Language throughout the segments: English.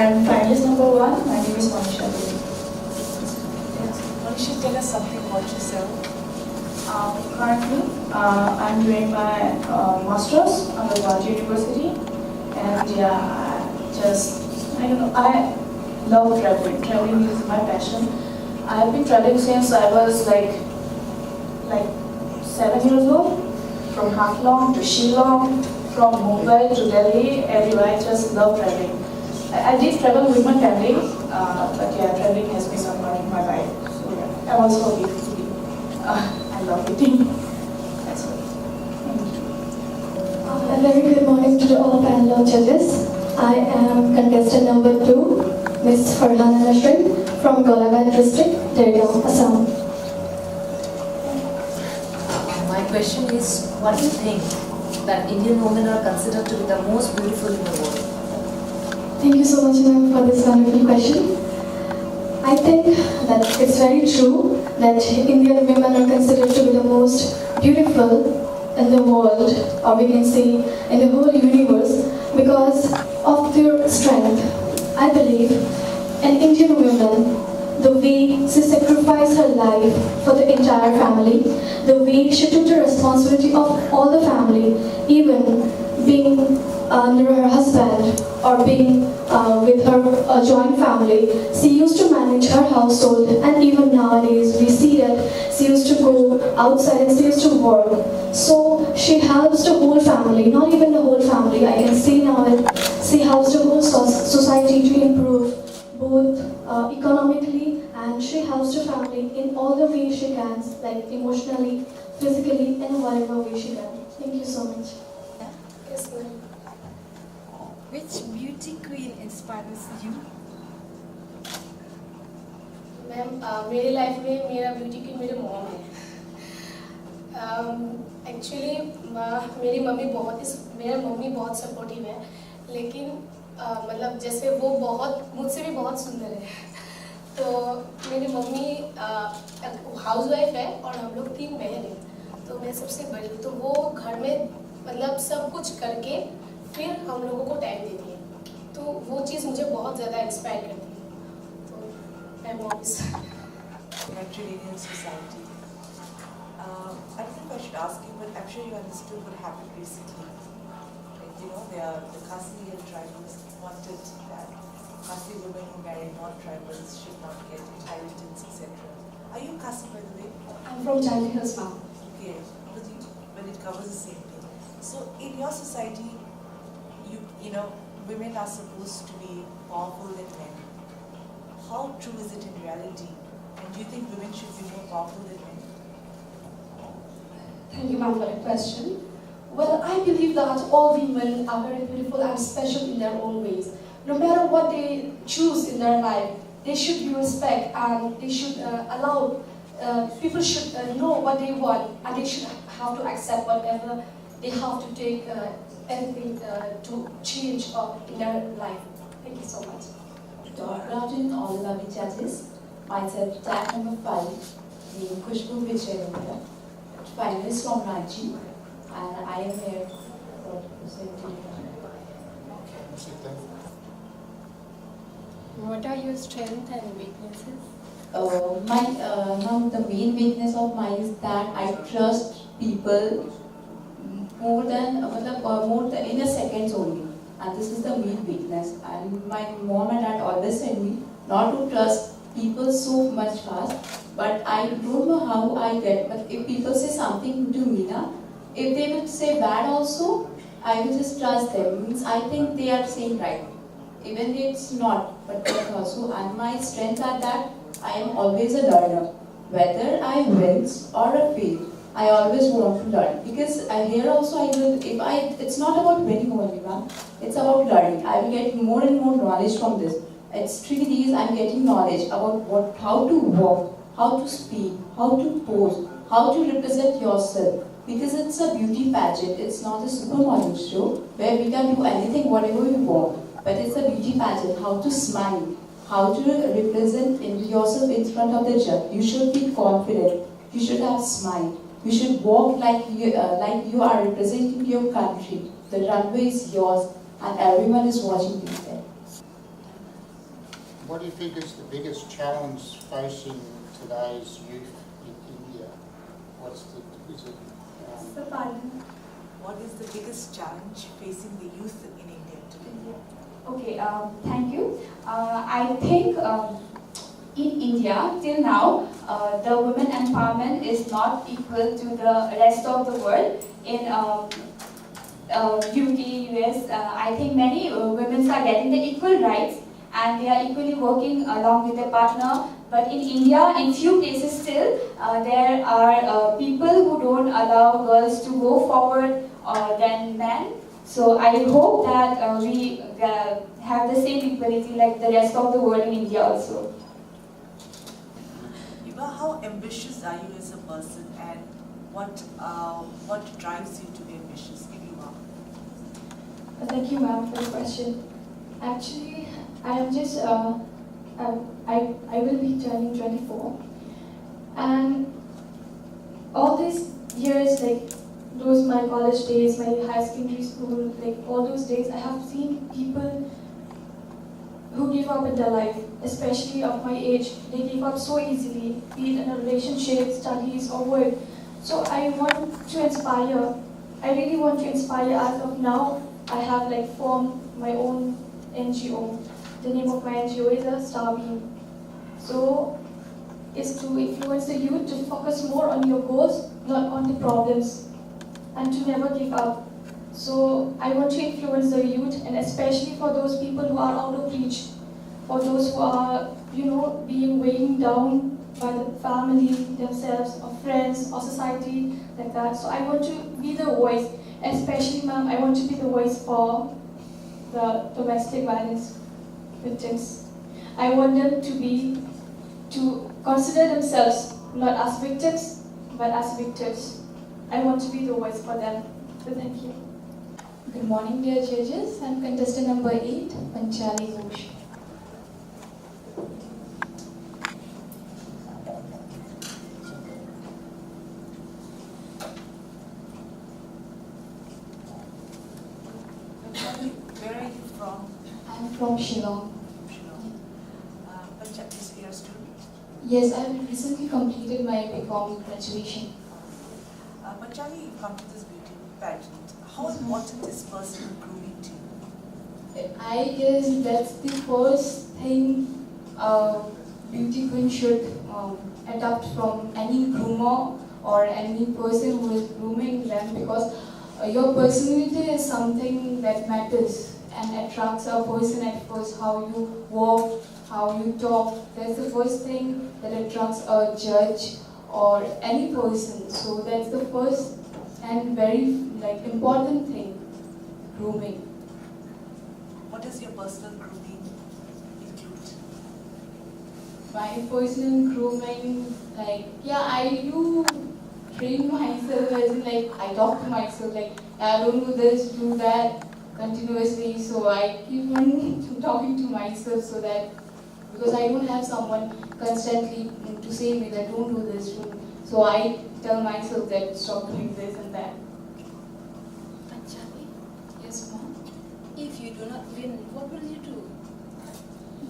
And finalist number 1, my name is Monisha. Yes. Monisha, tell us something about yourself. Currently, I'm doing my master's at the Guwahati University, and yeah, I don't know, I love traveling. Traveling is my passion. I have been traveling since I was like 7 years old, from Haklong to Shillong, from Mumbai to Delhi, everywhere. I just love traveling. I did travel with my family, but yeah, traveling has been a part of my life. So yeah, I'm also a big foodie. I love eating. That's it. Thank you. A very good morning to all panel judges. I am contestant number 2, Miss Farhana Nasrin from Globel district, Dergaon, Assam. My question is, what do you think that Indian women are considered to be the most beautiful in the world? Thank you so much, ma'am, for this wonderful question. I think that it's very true that Indian women are considered to be the most beautiful in the world, or we can say in the whole universe, because of their strength. I believe an Indian woman, the way she sacrificed her life for the entire family, the way she took the responsibility of all the family, even being under her husband or being with her joint family, she used to manage her household, and even nowadays we see that she used to go outside and she used to work. So she helps the whole family, not even the whole family. I can see now that she helps the whole society to improve both economically, and she helps the family in all the ways she can, like emotionally, physically, and whatever way she can. Thank you so much. Yes, ma'am. Which beauty queen inspires you? Ma'am मेरी life में मेरा beauty queen मेरे mom है. Actually मेरी mummy मेरा mummy बहुत supportive है, लेकिन मतलब जैसे वो मुझसे भी बहुत सुंदर है. तो मेरी मम्मी हाउसवाइफ है और हम लोग 3 बहन हैं, तो मैं सबसे बड़ी हूँ. तो वो घर में मतलब सब कुछ करके फिर हम लोगों को टाइम देती है, तो वो चीज़ मुझे बहुत ज़्यादा इंस्पायर करती है. My mom is Mediterranean society. I don't know if I should ask you, but I'm sure you understood what happened recently. Like, you know, the Khasi and tribals wanted that Khasi women who marry non-tribals should not get inheritance, etc. Are you Khasi, by the way? I'm from Jhansi Hills now. Okay, but it covers the same thing. So in your society, you know, women are supposed to be powerful than men. How true is it in reality? And do you think women should be more powerful than men? Thank you, ma'am, for the question. Well, I believe that all women are very beautiful and special in their own ways. No matter what they choose in their life, they should be respected, and they should allow, people should know what they want, and they should have to accept whatever they have to take, anything to change in their life. Thank you so much. Good afternoon, all the lovely judges. Myself, tag number 5, named Khushbu Vichayendra, finalist from Ranchi, and I am here for presenting. What are your strengths and weaknesses? Now the main weakness of mine is that I trust people more than in a seconds only. And this is the main weakness. And my mom and dad always said me not to trust people so much fast. But I don't know how I get. But if people say something to me now, if they will say bad also, I will just trust them. Means I think they are saying right. Even if it's not, but that also. And my strength are that I am always a learner. Whether I wins or I fail, I always want to learn, because here also it's not about winning only, ma'am. It's about learning. I will get more and more knowledge from this. It's 3 days I'm getting knowledge about how to walk, how to speak, how to pose, how to represent yourself. Because it's a beauty pageant. It's not a supermodel show where we can do anything, whatever we want. But it's a beauty pageant. How to smile, how to represent yourself in front of the judge. You should be confident. You should have smile. You should walk like you are representing your country. The runway is yours, and everyone is watching you there. what do you think is the biggest challenge facing today's youth in India? What is the biggest challenge facing the youth in India today? Okay, thank you. I think in India, till now, the women empowerment is not equal to the rest of the world. In UK, US, I think many women are getting the equal rights and they are equally working along with their partner. But in India, in few places still, there are people who don't allow girls to go forward than men. So I hope that we have the same equality like the rest of the world in India also. Eva, how ambitious are you as a person, and what drives you to be ambitious if you are? Thank you, ma'am, for the question. Actually, I am just, I will be turning 24. And all these years, like those my college days, my high secondary school, like all those days, I have seen people who give up in their life, especially of my age. They give up so easily, be it in a relationship, studies, or work. So I want to inspire. I really want to inspire. As of now, I have like formed my own NGO. The name of my NGO is a Star Beam. So it's to influence the youth to focus more on your goals, not on the problems, and to never give up. So I want to influence the youth, and especially for those people who are out of reach, for those who are, being weighing down by the family, themselves, or friends, or society, like that. So I want to be the voice, especially, ma'am, I want to be the voice for the domestic violence victims. I want them to consider themselves not as victims, but as victors. I want to be the voice for them. So thank you. Good morning, dear judges. I'm contestant number 8, Panchali Ghosh. Where are you from? I'm from Shillong. Panchali, is your student? Yes, I recently completed my BCom graduation. Panchali, you come to this beauty pageant. How important is personal grooming to you? I guess that's the first thing a beauty queen should adopt from any groomer or any person who is grooming them, because your personality is something that matters and attracts a person at first. How you walk, how you talk, that's the first thing that attracts a judge or any person. So that's the first and very important thing, grooming. What does your personal grooming include? My personal grooming, I do train myself, as in I talk to myself, I don't do this, do that continuously. So I keep on talking to myself, so that, because I don't have someone constantly to say me that don't do this, so I tell myself that stop doing this and that. Panchali, yes ma'am. If you do not win, what will you do?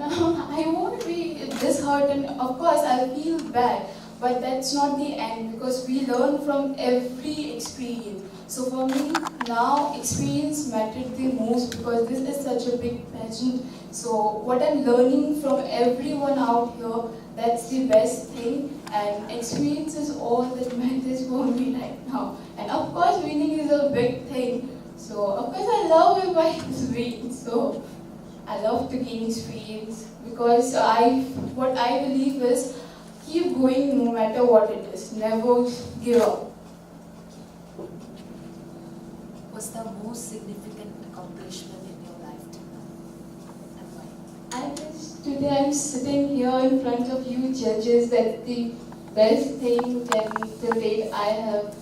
I won't be disheartened. Of course, I'll feel bad, but that's not the end, because we learn from every experience. So for me, now experience mattered the most, because this is such a big pageant. So what I'm learning from everyone out here, that's the best thing, and experience is all that matters for me right now. And of course, winning is a big thing. So of course, I love if I win. So I love to gain experience, because what I believe is keep going no matter what it is. Never give up. What's the most significant accomplishment in your life till now? And why? I guess today I'm sitting here in front of you judges. That's the best thing that till date I have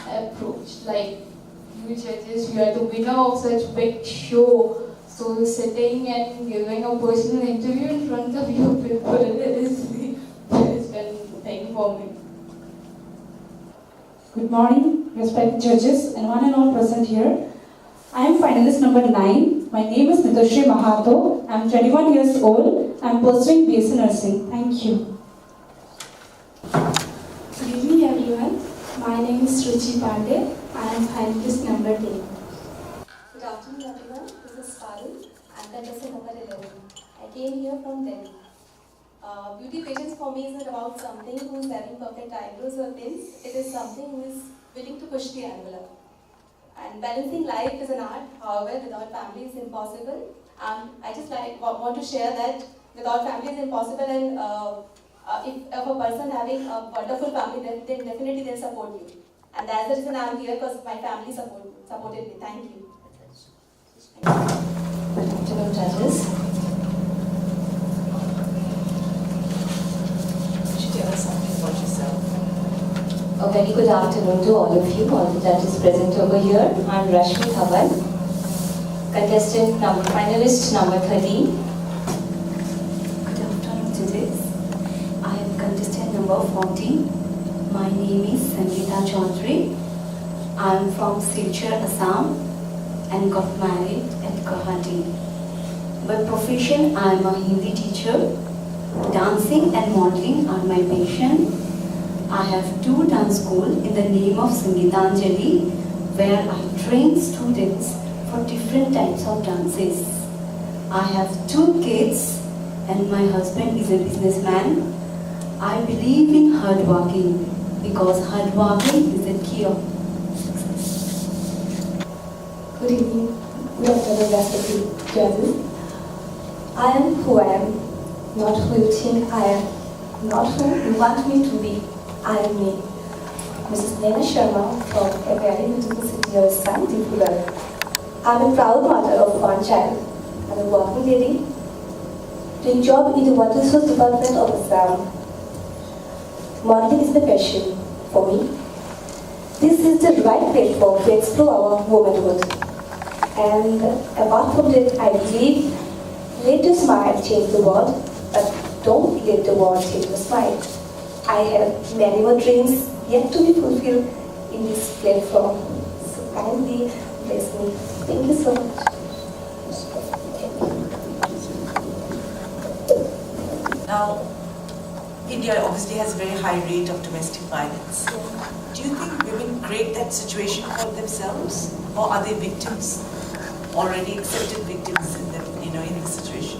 approached. You judges, you are the winner of such big show. So sitting and giving a personal interview in front of you people is the best thing for me. Good morning, respected judges and one and all present here. I am finalist number 9. My name is Nitushri Mahato. I am 21 years old I'm pursuing BSc Nursing. Thank you. Good evening everyone. My name is Ruchi Pandey. I am finalist number 10. Good afternoon everyone. This is Parul. I am contestant number 11. I came here from Delhi. Beauty pageants for me is not about something who is having perfect eyebrows or pins. It is something who is willing to push the envelope. And balancing life is an art. However, without family is impossible. I just want to share that without family is impossible, and if a person having a wonderful family, then definitely they'll support you. And that's the reason I'm here, because my family supported me. Thank you. Good afternoon, judges. Could you tell us something about yourself? A very good afternoon to all of you, all the judges present over here. I'm Rashmi Dhawan, finalist number 13. Good afternoon, judges. I am contestant number 14. My name is Sangeeta Chaudhary. I am from Silchar, Assam, and got married at Guwahati. By profession, I am a Hindi teacher. Dancing and modeling are my passion. I have 2 dance schools in the name of Sangeetanjali, where I train students for different types of dances. I have 2 kids and my husband is a businessman. I believe in hard working because hard working is the key of success. Good evening. Good afternoon, respected judges. I am who I am, not who you think I am, not who you want me to be. I am me, Mrs. Nena Sharma from a very beautiful city of Santipuram. I am a proud mother of 1 child. I am a working lady, doing job in the water resource department of Assam. Modeling is the passion for me. This is the right platform to explore our womanhood. And apart from that, I believe, let your smile change the world, but don't let the world change your smile. I have many more dreams yet to be fulfilled in this platform. So kindly bless me. Thank you so much. Now, India obviously has a very high rate of domestic violence. Do you think women create that situation for themselves, or are they victims, already accepted victims in the in this situation?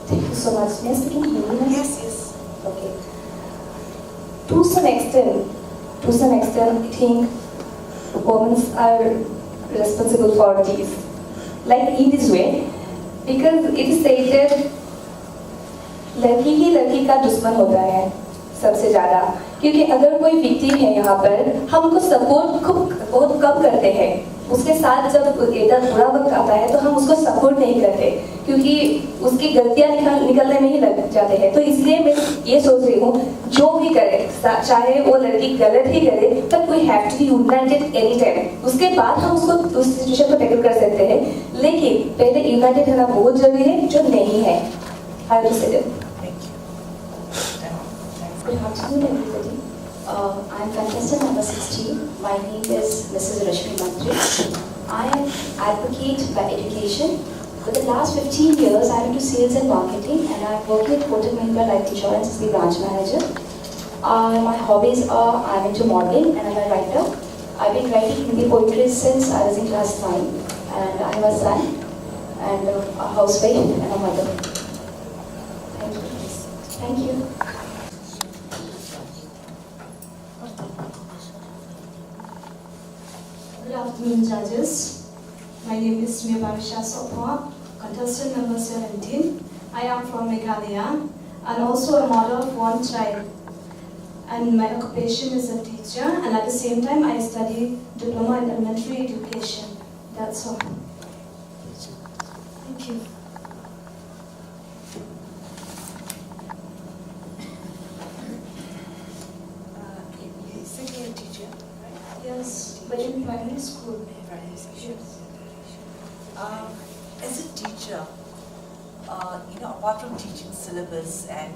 Thank you so much. May I speak in Hindi? Yes. Okay. To some extent, I think women are responsible for this. Like in this way, because it is stated, लड़की ही लड़की का दुश्मन होता है सबसे ज़्यादा, क्योंकि अगर कोई विक्टिम है यहाँ पर, हम उनको सपोर्ट बहुत कम करते हैं. उसके साथ जब इतना बुरा वक्त आता है तो हम उसको सपोर्ट नहीं करते, क्योंकि उसकी गलतियाँ निकलने में ही लग जाते हैं. तो इसलिए मैं ये सोच रही हूँ, जो भी करे, चाहे वो लड़की गलत ही करे, but we have to be united anytime. उसके बाद हम उसको उस सिचुएशन को टैकल कर सकते हैं, लेकिन पहले यूनाइटेड रहना बहुत जरूरी है, जो नहीं है. I will say that. Good afternoon, everybody. I am contestant number 16. My name is Mrs. Rashmi Mantri. I am advocate by education. For the last 15 years, I am into sales and marketing, and I am working at Kotak Mahindra Life Insurance as the branch manager. My hobbies are I am into modeling and I am a writer. I have been writing Hindi poetry since I was in class 9, and I have a son and a housewife and a mother. Thank you. Thank you. Good afternoon, judges. My name is Smiyabarisha Sopha, contestant number 17. I am from Meghalaya and also a mother of 1 child. And my occupation is a teacher, and at the same time I study diploma in elementary education. That's all. Thank you. You said you're a teacher, right? Yes, but in primary school. Yes. As a teacher, apart from teaching syllabus and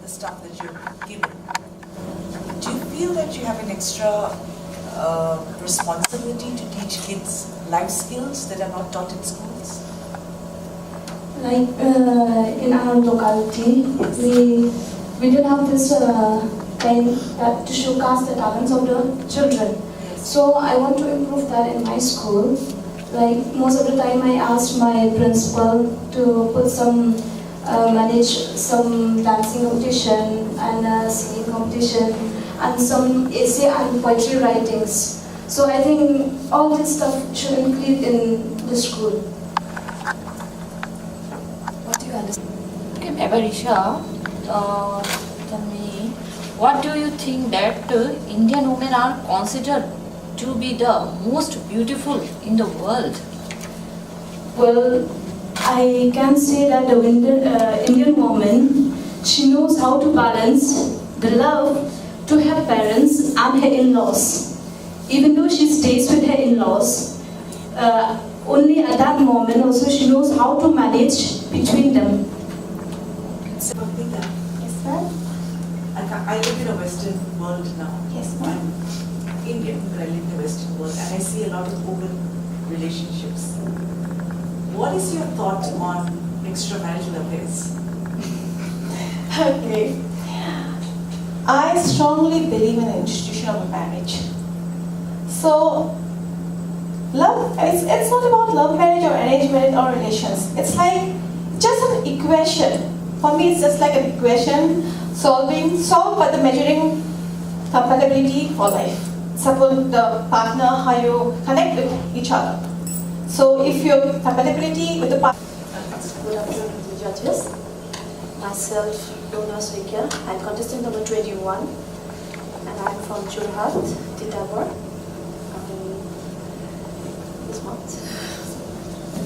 the stuff that you're given, do you feel that you have an extra responsibility to teach kids life skills that are not taught in schools? Like in our locality, we don't have this kind to showcase the talents of the children. So I want to improve that in my school. Like most of the time, I asked my principal to put manage some dancing competition and singing competition and some essay and poetry writings. So I think all this stuff should include in the school. What do you understand? Okay, Mabarisha, tell me, what do you think that Indian women are considered to be the most beautiful in the world? Well, I can say that the Indian woman, she knows how to balance the love to her parents and her in-laws. Even though she stays with her in-laws, only at that moment also she knows how to manage between them. Yes, ma'am. I live in a Western world now. Yes, ma'am. I'm Indian, but I live in the Western world and I see a lot of open relationships. What is your thought on extramarital affairs? Okay. I strongly believe in the institution of marriage. So, love, it's not about love marriage or arranged marriage or relations. It's like just an equation. For me, it's just like an equation solved by the measuring compatibility for life. Suppose the partner, how you connect with each other. So if your compatibility with the partner. Good afternoon to the judges. Myself, Dona Svikya. I'm contestant number 21 and I'm from Jorhat, Titapur. This month.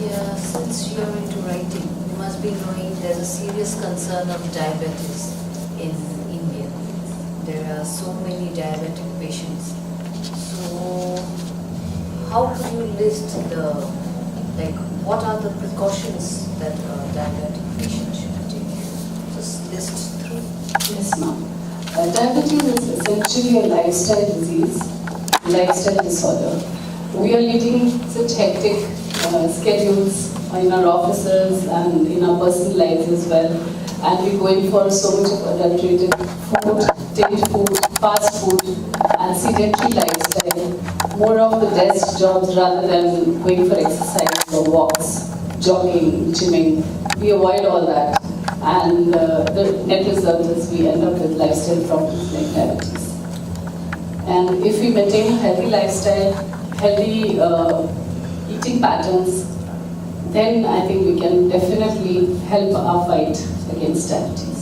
Yeah, since you're into writing, you must be knowing there's a serious concern of diabetes in India. There are so many diabetic patients. So, how could you list what are the precautions that a diabetic patient should take? Just list through. Yes, ma'am. Diabetes is essentially a lifestyle disease, lifestyle disorder. We are leading such hectic schedules in our offices and in our personal lives as well. And we're going for so much of adulterated food, tamed food, fast food, and sedentary lifestyle. More of the desk jobs rather than going for exercise or walks, jogging, gymming. We avoid all that. And the net result is we end up with lifestyle problems like diabetes. And if we maintain a healthy lifestyle, healthy eating patterns, then I think we can definitely help our fight against diabetes.